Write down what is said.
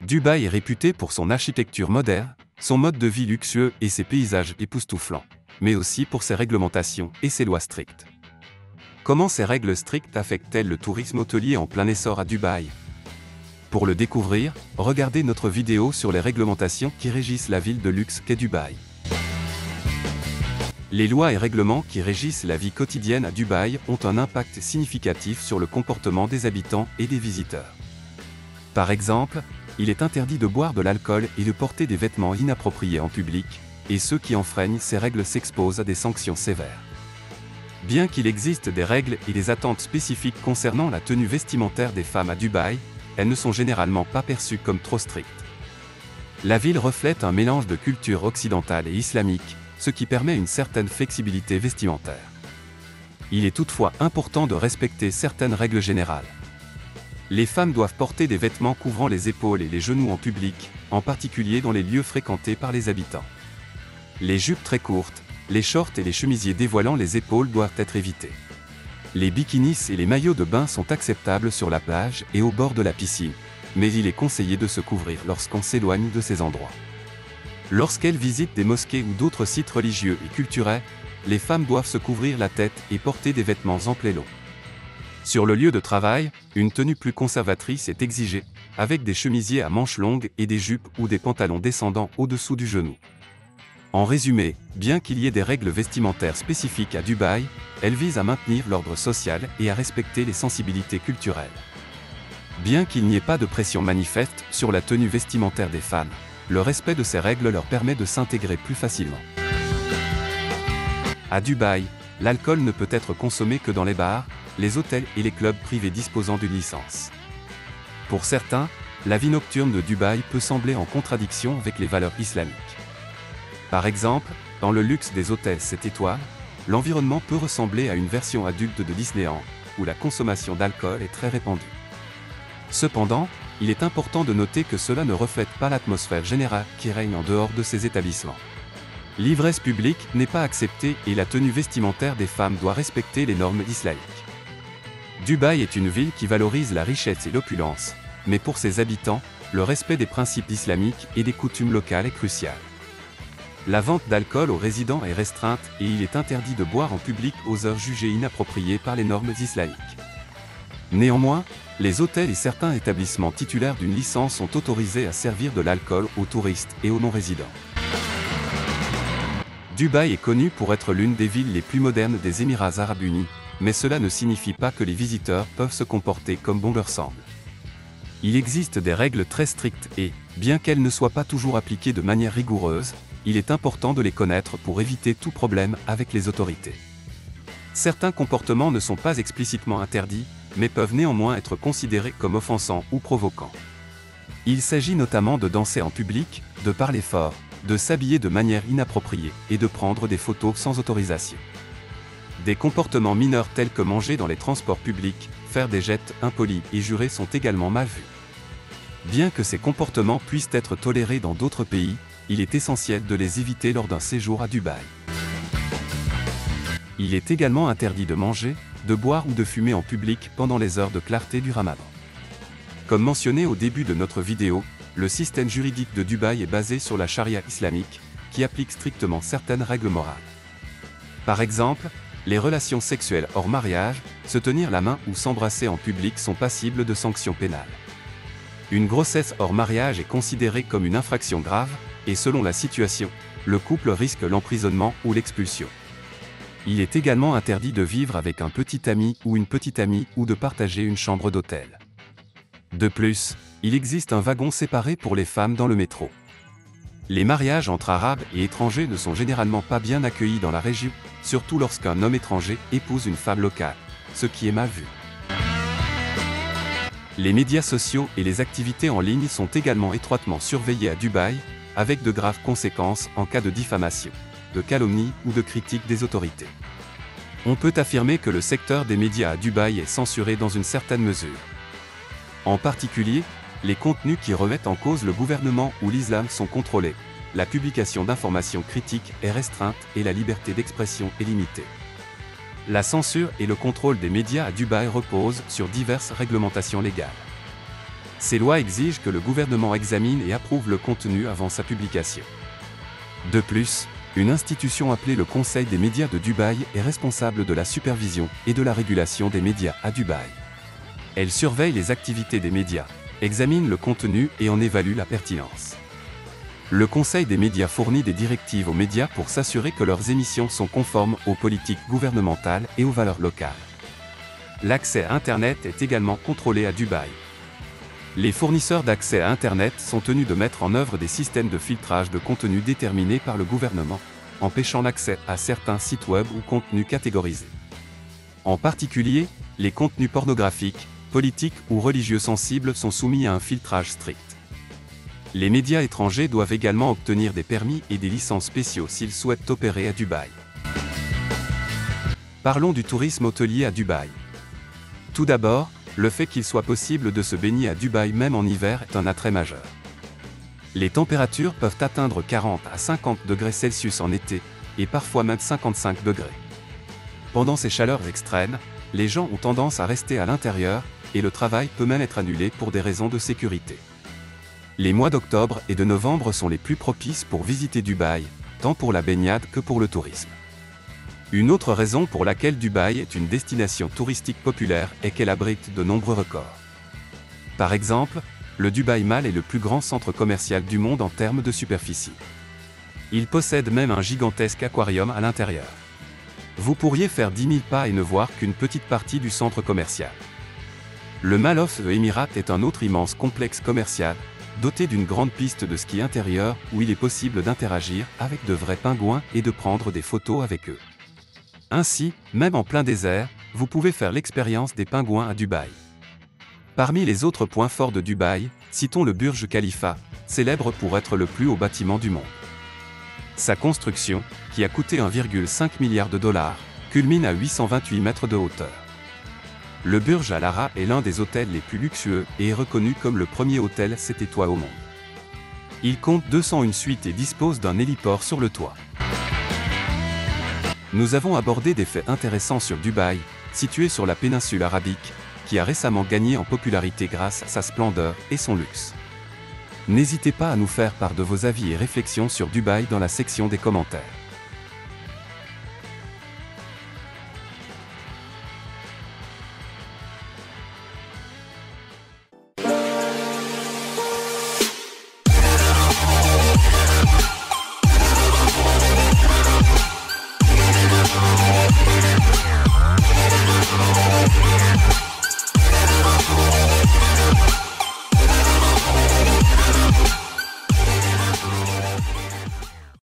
Dubaï est réputé pour son architecture moderne, son mode de vie luxueux et ses paysages époustouflants, mais aussi pour ses réglementations et ses lois strictes. Comment ces règles strictes affectent-elles le tourisme hôtelier en plein essor à Dubaï? Pour le découvrir, regardez notre vidéo sur les réglementations qui régissent la ville de luxe qu'est Dubaï. Les lois et règlements qui régissent la vie quotidienne à Dubaï ont un impact significatif sur le comportement des habitants et des visiteurs. Par exemple, il est interdit de boire de l'alcool et de porter des vêtements inappropriés en public, et ceux qui enfreignent ces règles s'exposent à des sanctions sévères. Bien qu'il existe des règles et des attentes spécifiques concernant la tenue vestimentaire des femmes à Dubaï, elles ne sont généralement pas perçues comme trop strictes. La ville reflète un mélange de culture occidentale et islamique, ce qui permet une certaine flexibilité vestimentaire. Il est toutefois important de respecter certaines règles générales. Les femmes doivent porter des vêtements couvrant les épaules et les genoux en public, en particulier dans les lieux fréquentés par les habitants. Les jupes très courtes, les shorts et les chemisiers dévoilant les épaules doivent être évités. Les bikinis et les maillots de bain sont acceptables sur la plage et au bord de la piscine, mais il est conseillé de se couvrir lorsqu'on s'éloigne de ces endroits. Lorsqu'elles visitent des mosquées ou d'autres sites religieux et culturels, les femmes doivent se couvrir la tête et porter des vêtements ample et longs. Sur le lieu de travail, une tenue plus conservatrice est exigée, avec des chemisiers à manches longues et des jupes ou des pantalons descendant au-dessous du genou. En résumé, bien qu'il y ait des règles vestimentaires spécifiques à Dubaï, elles visent à maintenir l'ordre social et à respecter les sensibilités culturelles. Bien qu'il n'y ait pas de pression manifeste sur la tenue vestimentaire des femmes, le respect de ces règles leur permet de s'intégrer plus facilement. À Dubaï, l'alcool ne peut être consommé que dans les bars, les hôtels et les clubs privés disposant d'une licence. Pour certains, la vie nocturne de Dubaï peut sembler en contradiction avec les valeurs islamiques. Par exemple, dans le luxe des hôtels 7 étoiles, l'environnement peut ressembler à une version adulte de Disneyland, où la consommation d'alcool est très répandue. Cependant, il est important de noter que cela ne reflète pas l'atmosphère générale qui règne en dehors de ces établissements. L'ivresse publique n'est pas acceptée et la tenue vestimentaire des femmes doit respecter les normes islamiques. Dubaï est une ville qui valorise la richesse et l'opulence, mais pour ses habitants, le respect des principes islamiques et des coutumes locales est crucial. La vente d'alcool aux résidents est restreinte et il est interdit de boire en public aux heures jugées inappropriées par les normes islamiques. Néanmoins, les hôtels et certains établissements titulaires d'une licence sont autorisés à servir de l'alcool aux touristes et aux non-résidents. Dubaï est connu pour être l'une des villes les plus modernes des Émirats arabes unis, mais cela ne signifie pas que les visiteurs peuvent se comporter comme bon leur semble. Il existe des règles très strictes et, bien qu'elles ne soient pas toujours appliquées de manière rigoureuse, il est important de les connaître pour éviter tout problème avec les autorités. Certains comportements ne sont pas explicitement interdits, mais peuvent néanmoins être considérés comme offensants ou provoquants. Il s'agit notamment de danser en public, de parler fort, de s'habiller de manière inappropriée et de prendre des photos sans autorisation. Des comportements mineurs tels que manger dans les transports publics, faire des gestes impolis et jurer sont également mal vus. Bien que ces comportements puissent être tolérés dans d'autres pays, il est essentiel de les éviter lors d'un séjour à Dubaï. Il est également interdit de manger, de boire ou de fumer en public pendant les heures de clarté du Ramadan. Comme mentionné au début de notre vidéo, le système juridique de Dubaï est basé sur la charia islamique, qui applique strictement certaines règles morales. Par exemple, les relations sexuelles hors mariage, se tenir la main ou s'embrasser en public sont passibles de sanctions pénales. Une grossesse hors mariage est considérée comme une infraction grave, et selon la situation, le couple risque l'emprisonnement ou l'expulsion. Il est également interdit de vivre avec un petit ami ou une petite amie ou de partager une chambre d'hôtel. De plus, il existe un wagon séparé pour les femmes dans le métro. Les mariages entre Arabes et étrangers ne sont généralement pas bien accueillis dans la région, surtout lorsqu'un homme étranger épouse une femme locale, ce qui est mal vu. Les médias sociaux et les activités en ligne sont également étroitement surveillés à Dubaï, avec de graves conséquences en cas de diffamation, de calomnie ou de critique des autorités. On peut affirmer que le secteur des médias à Dubaï est censuré dans une certaine mesure. En particulier, les contenus qui remettent en cause le gouvernement ou l'islam sont contrôlés, la publication d'informations critiques est restreinte et la liberté d'expression est limitée. La censure et le contrôle des médias à Dubaï reposent sur diverses réglementations légales. Ces lois exigent que le gouvernement examine et approuve le contenu avant sa publication. De plus, une institution appelée le Conseil des médias de Dubaï est responsable de la supervision et de la régulation des médias à Dubaï. Elle surveille les activités des médias, examine le contenu et en évalue la pertinence. Le Conseil des médias fournit des directives aux médias pour s'assurer que leurs émissions sont conformes aux politiques gouvernementales et aux valeurs locales. L'accès à Internet est également contrôlé à Dubaï. Les fournisseurs d'accès à Internet sont tenus de mettre en œuvre des systèmes de filtrage de contenu déterminés par le gouvernement, empêchant l'accès à certains sites web ou contenus catégorisés. En particulier, les contenus pornographiques, politiques ou religieux sensibles sont soumis à un filtrage strict. Les médias étrangers doivent également obtenir des permis et des licences spéciaux s'ils souhaitent opérer à Dubaï. Parlons du tourisme hôtelier à Dubaï. Tout d'abord, le fait qu'il soit possible de se baigner à Dubaï même en hiver est un attrait majeur. Les températures peuvent atteindre 40 à 50 degrés Celsius en été, et parfois même 55 degrés. Pendant ces chaleurs extrêmes, les gens ont tendance à rester à l'intérieur, et le travail peut même être annulé pour des raisons de sécurité. Les mois d'octobre et de novembre sont les plus propices pour visiter Dubaï, tant pour la baignade que pour le tourisme. Une autre raison pour laquelle Dubaï est une destination touristique populaire est qu'elle abrite de nombreux records. Par exemple, le Dubaï Mall est le plus grand centre commercial du monde en termes de superficie. Il possède même un gigantesque aquarium à l'intérieur. Vous pourriez faire 10 000 pas et ne voir qu'une petite partie du centre commercial. Le Mall of the Emirates est un autre immense complexe commercial, doté d'une grande piste de ski intérieur où il est possible d'interagir avec de vrais pingouins et de prendre des photos avec eux. Ainsi, même en plein désert, vous pouvez faire l'expérience des pingouins à Dubaï. Parmi les autres points forts de Dubaï, citons le Burj Khalifa, célèbre pour être le plus haut bâtiment du monde. Sa construction, qui a coûté 1,5 milliard de dollars, culmine à 828 mètres de hauteur. Le Burj Al Arab est l'un des hôtels les plus luxueux et est reconnu comme le premier hôtel 7 étoiles au monde. Il compte 201 suites et dispose d'un héliport sur le toit. Nous avons abordé des faits intéressants sur Dubaï, situé sur la péninsule arabique, qui a récemment gagné en popularité grâce à sa splendeur et son luxe. N'hésitez pas à nous faire part de vos avis et réflexions sur Dubaï dans la section des commentaires.